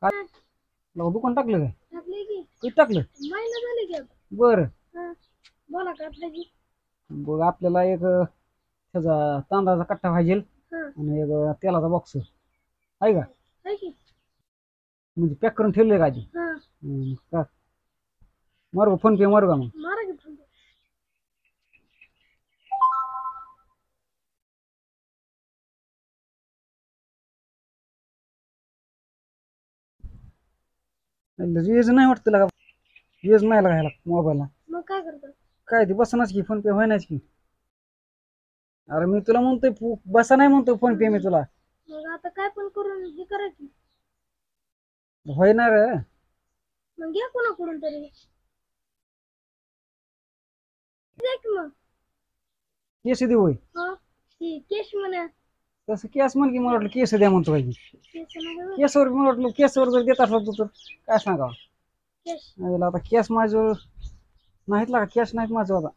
काय दुकान टाकलं काय? टाकले की किती टाकलं? महिना झाले की आता. बर हा. बोला का पाहिजे? बघ आपल्याला एक त्याचा तांदळाचा कट्टा पाहिजे हा. आणि एक तेलाचा बॉक्स आहे का? आहे की. म्हणजे पॅक करून ठेवलंय का आधी? हा. का मारू फोन पे मारू का मग? मारा की फोन. रेज नाही वाटतं का? रेज नाही लागायला मोबाईलला. मग काय करतो? काय ते बसनाच की फोन पे व्हायनाच की. अरे मी तुला म्हणतोय बसा नाही म्हणतोय फोन पे मी तुला. मग आता काय पण करून हे करायची. होईना रे. मग घ्या कोणाकडून तरी. द्या की मग. केस दे होय. हा. ती केश म्हणा. तसं केस म्हण की मला वाटलं केस द्या म्हणतो पाहिजे. केस नाही होय. केसवर मला वाटलं केसवर जर देत असला तू तर काय सांगावं. केश. आता केस माझं नाहीत लागा केस नाहीत माझं आता.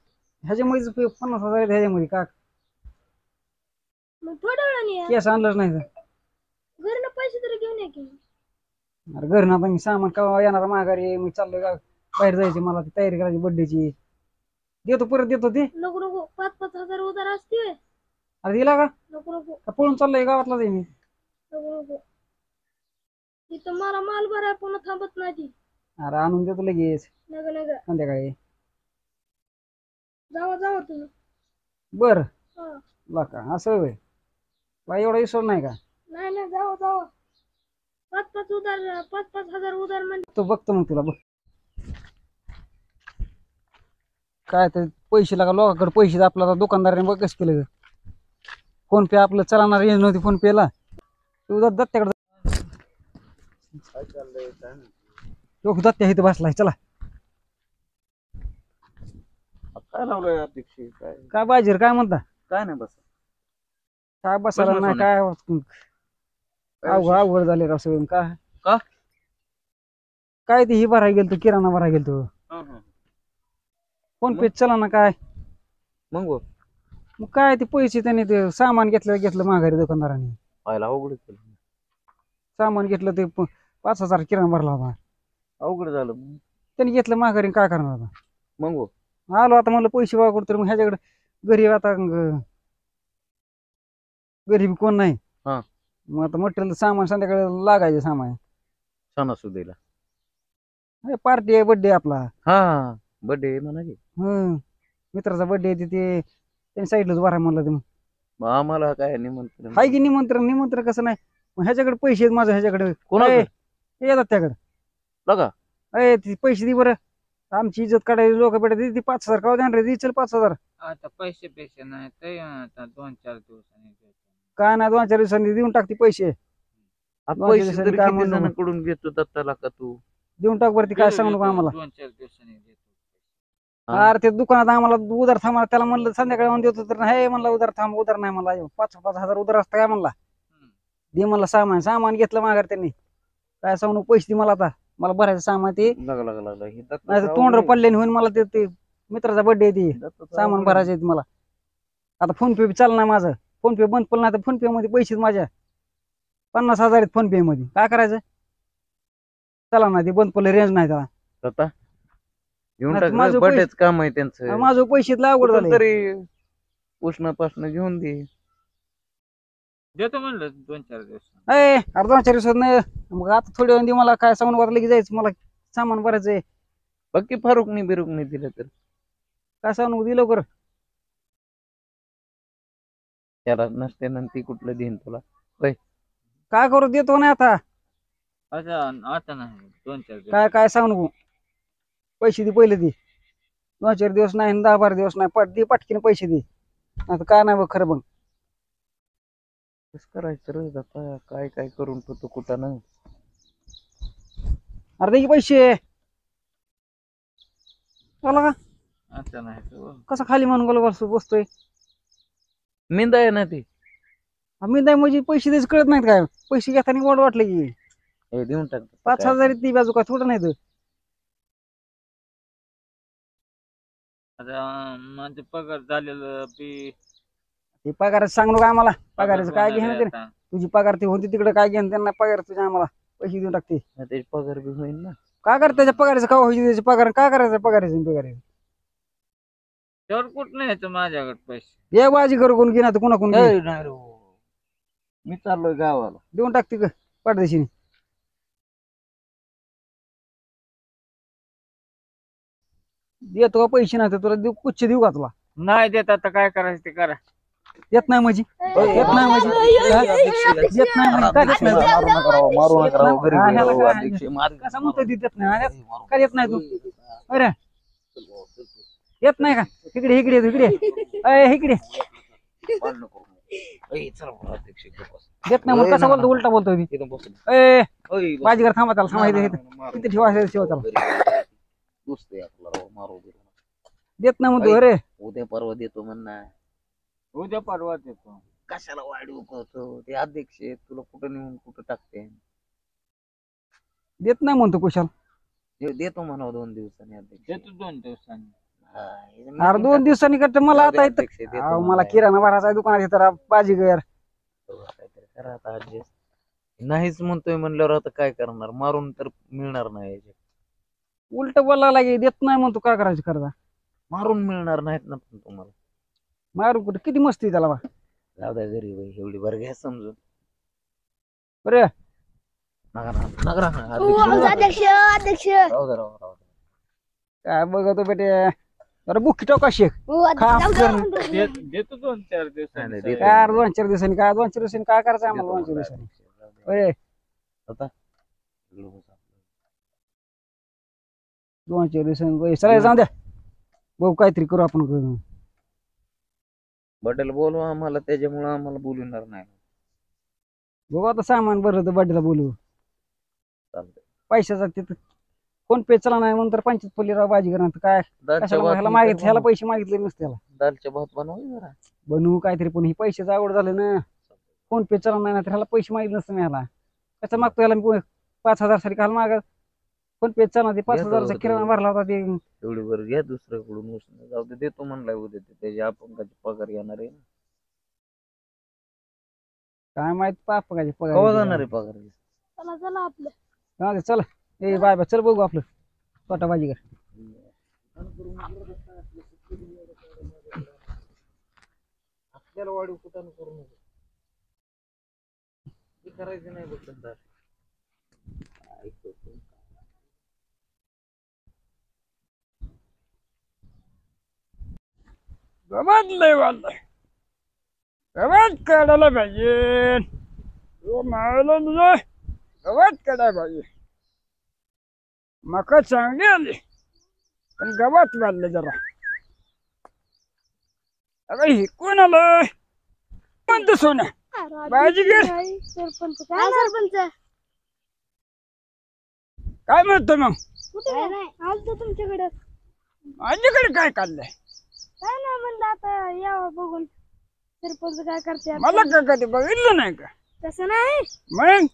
ह्याच्यामुळेच 50,000 आहेत ह्याच्यामध्ये का मग थोड्या वेळाने या. केस आणलंच नाही तर. घरनं पैसे तरी घेऊन या की. अरे घरनं आता मी सामान केव्हा येणार माघारी मी चाललोय बाहेर जायची मला ती तयारी करायची बर्थडेची. देतो परत देतो ते. नको नको 5-5 हजार उधार असते. अरे दिला का? नको नको का पळून चाललोय गावातला जाई मी. नको नको. तिथं मला माल भराय पुन्हा थांबत नाही ती. अरे आणून देतो लगेच नग नग. संध्याकाळी. जावा जावा तुम्ही. बर हा. का असं होय. बाई एवढा विश्वास नाही का? नाही नाही जावा जावा. 5-5 उधार 5-5 हजार उधार म्हणजे. तो बघतो मग तुला बघ. काय ते पैसे लागा लोकांकडे पैसे आपल्याला दुकानदाराने बघ कसं केलं. फोन पे आपलं चालणार येत नव्हती फोन पेला. तू दत्त्याकडे तो दत्त्या इथं बसलाय चला. काय लावलंय अध्यक्ष काय काय पाहिजे काय म्हणता? काय नाही बस काय बसायला बस नाही बसवणे. काय काय विशेष? अवघड झाले राव सगळं काय का? काय ते ही भराय गेलतो किराणा भराय गेलतो. हं, हं. फोन पे चला ना काय मग हो, मग काय ते पैसे त्यांनी ते सामान घेतलं माघारी दुकानदारांनी. पाहायला अवघड केलं. सामान घेतलं ते 5,000 किराणा भरला होता. अवघड झालं त्यांनी घेतलं माघारी काय करणार आता. मग हो. आलो आता म्हणलं पैसे वागड तर मग ह्याच्याकडे घरी आता घरी बी कोण नाही. हा. मग आता मटेरियल सामान संध्याकाळी लागायचं सामान. सणासुदीला पार्टी आहे बर्थडे आपला. हा बर्थडे म्हणा की. मित्राचा बर्थडे आहे ते त्यांनी साईडलाच भराय म्हणलं ते. मग आम्हाला काय निमंत्रण हाय की निमंत्रण कसं नाही. मग ह्याच्याकडे पैसे आहेत माझं ह्याच्याकडे कोणाकडे? येतात त्याकडे. बघा ते पैसे दे बरं. आमची इज्जत काढायची लोक भेटत ती 5,000 का देणार रे चल 5,000. आता पैसे नाही ते आता 2-4 दिवसांनी देतो. काय नाही 2-4 दिवसांनी देऊन टाकते पैसे. आता पैसे पैसे तरी तरी काय किती म्हणू नको. जणांकडून घेतो दत्ताला का तू? देऊन टाक बरं ती काय सांगू नका आम्हाला. 2-4 दिवसांनी देतो. हा. अरे ते दुकानात आम्हाला उधार थांबा त्याला म्हणलं संध्याकाळी म्हणून देतो तर नाही म्हणला उधार थांब उधार नाही म्हणला 5-5 हजार उधार असतं काय म्हणला. दे म्हणला सामान घेतलं माघार त्यांनी. काय सांगू पैसे दे मला आता मला भरायचं सामान ते लागला हे नाही तर तोंड पडल्याने होईन मला ते मित्राचा बर्थडे ती सामान भरायचं आहे मला. आता फोन पे चालणार नाही माझं. फोन पे बंद पडलं नाही तर फोन पे मध्ये पैसे माझ्या 50,000 आहेत फोन पे मध्ये काय करायचं. चला ना ते बंद पडलं रेंज नाही त्याला. दत्ता घेऊन नाही, टाक माझं बर्थडेच काम आहे त्यांचं. माझं पैसे अवघड झाले. तरी उष्ण पासन घेऊन दे. देतो म्हणलं 2-4 दिवस. अरे 2-4 दिवसात नाही मग आता थोडी वेळ दे मला काय सामान वर लगेच जायचं मला सामान भरायचंय. बाकी फारुकनी बिरुकनी दिलं तर काय सांगू दे लवकर. त्याला नसते नंतर कुठलं देईन तुला. काय करू देतो नाही आता. आता नाही 2-4 दिवस. काय सांगू नको. पैसे दे पहिले दे. 2-4 दिवस नाही 10-12 दिवस नाही दे पटकीने पैसे दे. आता काय नाही बघ खरं बघ. कसं करायचं रे दत्ता काय काय करून ठेवतो कुठं ना. अरे दे की पैसे. आला का आता नाही तो. कसा खाली म्हणून गोल बसतोय. मेंदा आहे ना ती. मी नाही म्हणजे पैसे द्यायचं कळत नाहीत काय पैसे घेताना गोड वाटलं की हे देऊन टाक 5,000 ती बाजू काय थोडं नाही. आता माझं पगार झालेलं बी ते पगाराचं सांग नको आम्हाला. पगाराचं काय घेणं ते आता. तुझी पगार ती होती तिकडे काय घेणं त्यांना पगार तुझ्या आम्हाला. पैसे देऊन टाकते. त्याची पगार बी होईल ना. काय करत त्याच्या पगाराचं का व्हायची त्याची पगार काय करायचं पगाराचं. तर कुठं यायचं माझ्याकडे पैसे. ये बाजी करू कोण घेणार कोणा कोण ए, नाही रे हो. मी चाललोय गावाला. देऊन टाकते का परदेशीने. देतो का पैसे नाही तर तुला देऊ कुच्छ देऊ का तुला. नाही देत आता काय करायचं ते करा. देत नाही म्हणजे देत नाही म्हणजे देत नाही म्हणजे काय देत नाही. मारू नका राव, गरीब हा, आहे ह्याला राव, काय? अध्यक्ष, मार. कसा म्हणतो देत नाही अरे, काय देत नाही तू. अरे येत नाही का इकडे इकडे इकडे अय इकडे ए, चला बरं, अध्यक्ष, इकडे बस. देत नाही म्हणून कसा बोलतो उलटा बोलतोय ती. इथं बस. ए ओय, बस. बाजीगर थांबा त्याला सांगायचं मारू इथे नका. ठेवा शिव त्याला. दोस्त आहे आपला राव, मारू दे. देत नाही म्हणतो अरे. उद्या परवा देतो म्हणणार. उद्या परवा देतो. कशाला वाढवू करतो ते अध्यक्ष आहे, तुला कुठं नेऊन कुठं टाकते. देत नाही म्हणतो कुशाल. देतो म्हणावं 2 दिवसांनी अध्यक्ष. देतो 2 दिवसांनी. हा, हे अरे 2 दिवसांनी करते मला जाऊ दे आता इथं. अध्यक्ष, देतो अहो, मला म्हणालाय. किराणा भरायचा दुकानात येतं बाजीगर. काहीतरी करा आता adjust. नाहीच म्हणतोय म्हणल्यावर आता काय करणार, मारून तर मिळणार नाही याच्यात. उलट बोलायला लागे देत नाही म्हणतो काय करायचं करता. मारून मिळणार नाहीत ना पण तुम्हाला. मारू कुठे किती मस्ती त्याला बा. जाऊ द्या गरीब आहे एवढी, बरं घ्या समजून. बरे नका ना, नका ना, अध्यक्ष अध्यक्ष राहू द्या, राहू द्या. काय बघतो बेटे. अरे बुक्की टोका शेक खा देतो 2-4 दिवसांनी. नाही, देतो. काय 2-4 दिवसांनी काय 2-4 दिवसांनी काय करायचं आम्हाला 2-4 दिवसांनी. अरे आता इकडं बसा. 2-4 दिवसांनी चला जाऊ द्या बघू काहीतरी करू आपण. बड्डेला बोलवा आम्हाला, त्याच्यामुळे आम्हाला बोलवणार नाही. बघू आता सामान बरं तर बड्डेला बोलू. चालतंय. पैशाचा तिथं फोन पे चला नाही म्हणून तर 25 पल्लीराव बाजीगर काय दालच्या कशाला भात ह्याला मी मागितलं तर ह्याला बनवू. पैसे मागितले नसते त्याला. दालच्या भात बनवा जरा. बनवू काहीतरी पण ही पैशाचं आवड झालं ना. फोन पे चला नाही तर ह्याला पैसे मागितले नसते मी ह्याला. कसं मागतो ह्याला 5,000 साठी काल मागा फोन पे चला ते 5,000चा किराणा भरला होता ते. एवढी बरं घ्या दुसऱ्याकडून उसने. जाऊ दे, देतो म्हणलाय उद्या ते, त्याची अपंगाची पगार येणार आहे ना. काय माहित पाप काय केव्हा जाणार आहे पगार? चला चला आपलं. चला ए बाय बाय चल बघू आपलं छोटा बाजीगर. आपल्याला वाढीव कुठं करू नको. ते करायचं नाही बघ धंदा. गवत लय वाढलंय. गवत काढायला पाहिजे. गवत काढायला पाहिजे. मका चांगली आली पण गवत वाढलं जरा. अगं हे कोण आलं म्हणतो सोन्या बाजीगर. सरपंच काय सरपंच काय म्हणतो मग कुठे नाही आलतो तुमच्याकडे. माझ्याकडे काय काढलंय. काय नाही म्हणलं आता यावं बघून सरपंच काय करते. मला का कधी बघितलं नाही का. तसं नाही मग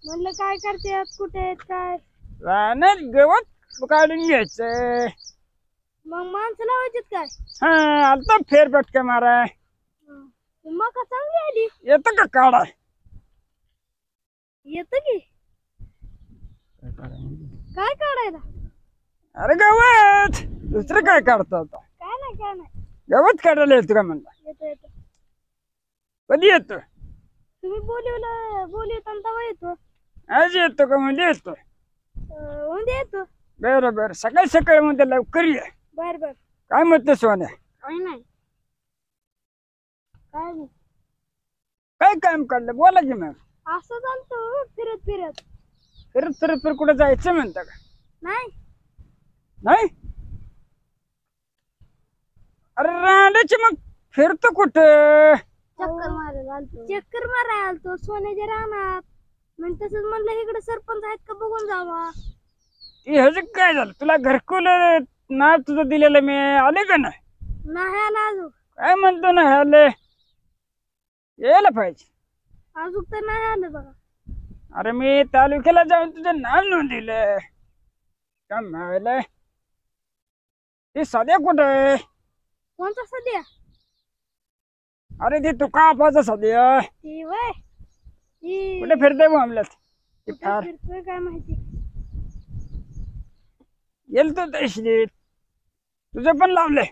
म्हणलं काय करते कुठे आहेत काय. रानात गवत काढून घ्यायचं. मग माणसं लावायचीत काय. हा आता फेरफटका माराय मका चांगली आली. येतं का काढाय. येत की काय काढायला. अरे गवत दुसरं काय काढतो आता. काय नाही काय नाही गवत काढायला येतो का म्हणला. येतो येतो. कधी येतो. तुम्ही बोलवताना तेव्हा येतो. आज येतो का म्हणजे येतो. उद्या येतो. बरं बरं सकाळी सकाळी म्हणते लवकर ये. बर बर काय म्हणते सोन्या. काय नाही काय नाही काय काम काढलं बोला की मग. असं चालतो फिरत फिरत. फिरत फिरत फिर कुठं जायचं म्हणता का. नाही नाही अरे रांडाची मग फिरतो कुठं. चक्कर मारायला आलतो. चक्कर मारायला आलतो सोन्याच्या रानात. मग तसंच म्हणलं इकडे सरपंच आहेत का बघून जावा. ह्याच काय झालं तुला घरकुल नाव तुझं दिलेलं मी आले का नाही. नाही आला अजून. काय म्हणतो ना ह्याले यायला पाहिजे. अजून तर नाही आलं बघा. अरे मी तालुक्याला जाऊन तुझं नाव नोंदवलं का मिळालं. ते सध्या कुठं आहे. कोणता सध्या. अरे ते तू कापाचं सध्या ती वय ती कुठे फिरते मामल्यात. ते कुठं फार फिरतोय काय माहिती. गेलतो तशी तुझं पण लावलंय.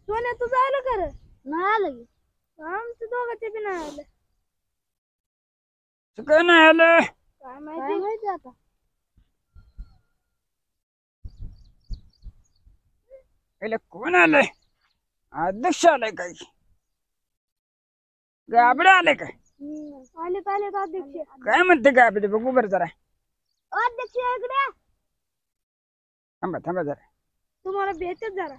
सोन्या तुझं आलं का रे? नाही आलं की. आमचं दोघांचे बी नाही आलं. काय नाही आलं. काय माहिती आता. पहिले कोण आलंय? अध्यक्ष आलाय काय? गाबडे आले काय? आलेत अध्यक्ष. काय म्हणते गाबडे बघू बरं जरा. अध्यक्ष इकडे या. थांबा थांबा जरा. तुम्हाला भेटत जरा.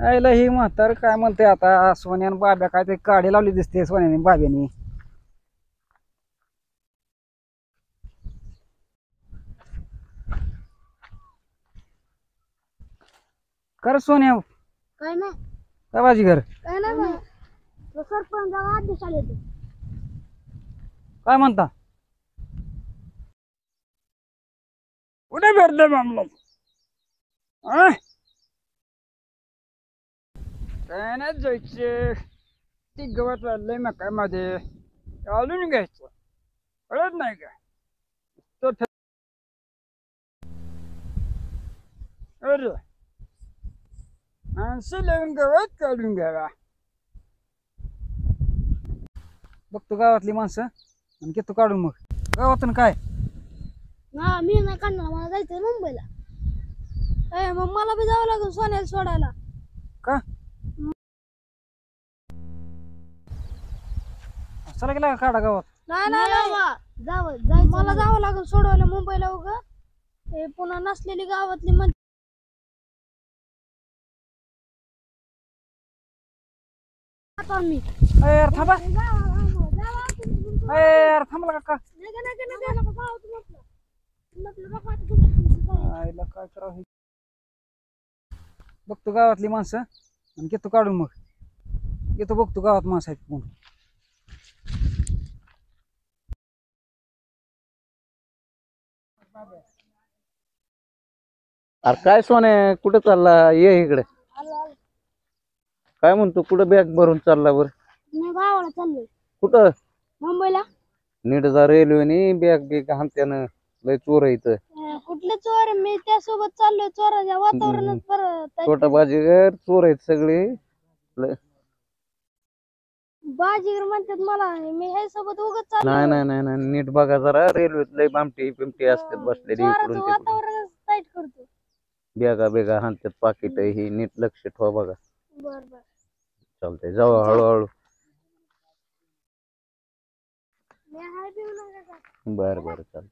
आईला ही म्हातार काय म्हणते आता. सोन्यान बाब्या काय ते काढी लावली दिसते सोन्याने बाब्याने. कर सोन्या काय नाही. काय बाजी घर काय नाही. सरपंच अध्यक्ष आले ते. काय म्हणता? कुठे भेटले मामला? काय नाही जायचे ती गवत वाढलंय मकामध्ये घालून घ्यायचं. कळत नाही का? तो अरे माणसं लावून गवत काढून घ्यावा. बघतो गावातली माणसं आणि घेतो काढून. मग गावातून काय हा मी नाही काढणार. मला जायचंय मुंबईला. मग मला बी जावं लागेल सोन्याला सोडायला. का? चला गेला काढा गावात. नाही जावं मला जावं लागेल सोडवायला मुंबईला. उगा हे पुन्हा नसलेली गावातली मी यार थांबा. यार थांबला का? आईला काय करावं. बघतो गावातली माणसं आणि घेतो काढून. मग येतो बघतो गावात माणसं आहेत कोण. अरे काय सोने कुठं चालला? ये इकडे. काय म्हणतो? कुठं बॅग भरून चालला? बर मी गावाला चाललोय. कुठं? मुंबईला. नीट जा रेल्वेने. बॅग बिग हाणत्यानं लय चोर आहे इथं. कुठले चोर? मी त्यासोबत चाललोय. चोराच्या वातावरणात परत छोटा बाजीगर चोर आहेत सगळे. बाजीगर म्हणतात मला. मी हे सोबत उगाच नाही चाललोय. नाही नाही नाही नीट बघा जरा. रेल्वेत लय बामटी पिमटी असतात बसलेली इकडून चोराचं तिकडून. वातावरणच टाईट करतो. बॅगा बेगा हाणतात पाकिट ही नीट लक्ष ठेवा बघा. बर बर. चालतंय जाऊ हळूहळू. मी हाय पिऊ नका. बर बर चालतंय.